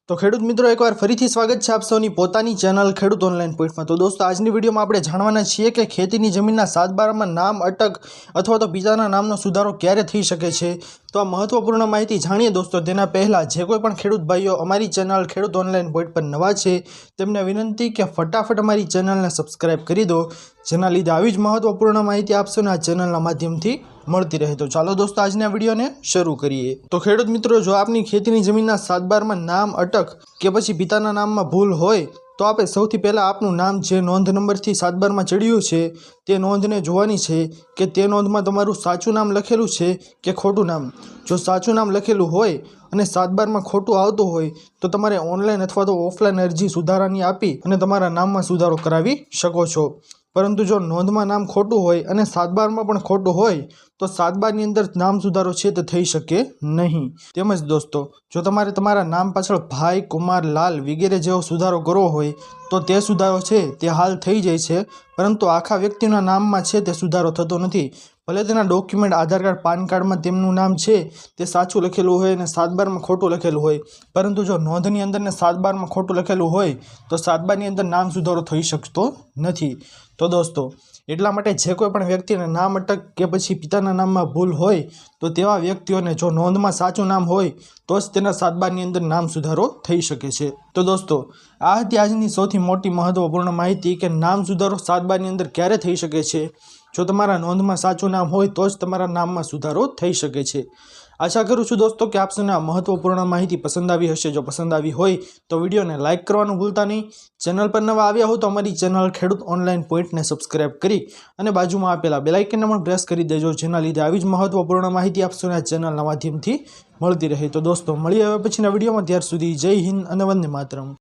तो खेडूत मित्रों एक बार फरीथी स्वागत है आप सौनी पोतानी चेनल खेडूत ऑनलाइन पॉइंट में। तो दोस्तों आज वीडियो में आपणे जाणवाना छीए कि खेतीनी जमीनना 7/12 में नाम अटक अथवा तो बीजाना नामनो सुधारो क्यारे थई शके छे। तो आ महत्वपूर्ण माहिती जाणीए दोस्तों। तेना पहला जे कोई पण खेडूत भाईओ अमारी चेनल खेडूत ऑनलाइन पॉइंट पर नवा छे तेमने विनंती कि फटाफट अमारी चेनलने सब्सक्राइब करी दो, जेना लीधे आवी ज महत्वपूर्ण माहिती आपशोने आ चेनलना माध्यमथी મળતી રહે। तो ચાલો દોસ્તો આજના વિડીયોને શરૂ કરીએ। તો ખેડૂત મિત્રો જો આપની ખેતીની જમીનના 7/12 માં નામ અટક કે પછી પિતાના નામમાં ભૂલ હોય તો આપણે સૌથી પહેલાં આપનું નામ જે નોંધ નંબરથી 7/12 માં ચડ્યું છે તે નોંધને જોવાની છે કે તે નોંધમાં તમારું સાચું નામ લખેલું છે કે ખોટું નામ। જો સાચું નામ લખેલું હોય અને 7/12 માં ખોટું આવતું હોય તો તમારે ઓનલાઈન અથવા તો ઓફલાઈન અરજી સુધારાની આપી અને તમારા નામમાં સુધારો કરાવી શકો છો। परंतु जो नोंध में नाम खोटू होय अने 7/12 में पण खोटू होय तो 7/12 नी अंदर नाम सुधारो छे ते थई शके नहीं। तेमज दोस्तों जो तमारे तमारा नाम पाछळ भाई, कुमार, लाल वगैरह जेवो सुधारो करवो होय तो ते सुधारो छे ते हाल थई जाय छे, परंतु आखा व्यक्तिना नाममां छे ते सुधारो थतो नथी। भले तेना डॉक्यूमेंट आधार कार्ड, पान कार्ड में तेमनुं नाम छे ते साचुं लखेलुं होय अने 7/12 में खोटुं लखेलुं होय, परंतु जो नोंधनी अंदर ने 7/12 में खोटुं लखेलुं होय तो 7/12 नी अंदर नाम सुधारो थई शकतो नथी। तो दोस्तों एटला माटे जे कोई पण व्यक्तिने नाम अटक के पछी पिताना नाममां भूल होय तो तेवा व्यक्तिओने जो नोंधमां साचुं नाम होय तो ज तेना 7/12 नी अंदर नाम सुधारो थई शके छे। तो दोस्तों आ हती आजनी सौथी मोटी महत्वपूर्ण माहिती के नाम सुधारो 7/12 नी अंदर क्यारे थई शके छे। जो तमारा नोंधमां साचुं नाम होय तो ज तमारा नाममां सुधारो थई शके छे। आशा करूँ छूँ दोस्तों कि आपने आ महत्वपूर्ण माहिती पसंद आई हशे। जो पसंद आई होय तो वीडियो ने लाइक करवानुं भूलता नहीं। चेनल पर नवा आव्या हो तो अमारी चेनल खेडूत ऑनलाइन पॉइंट ने सब्सक्राइब करी अने बाजुमां आपेला बेल आइकनने पण प्रेस करी देजो, जेना लीधे आवी ज महत्वपूर्ण माहिती आपशोने आ चेनलना माध्यमथी मळती रहे। तो दोस्तों मळीए हवे पछीना विडियोमां, त्यार सुधी जय हिंद अने वंदे मातरम।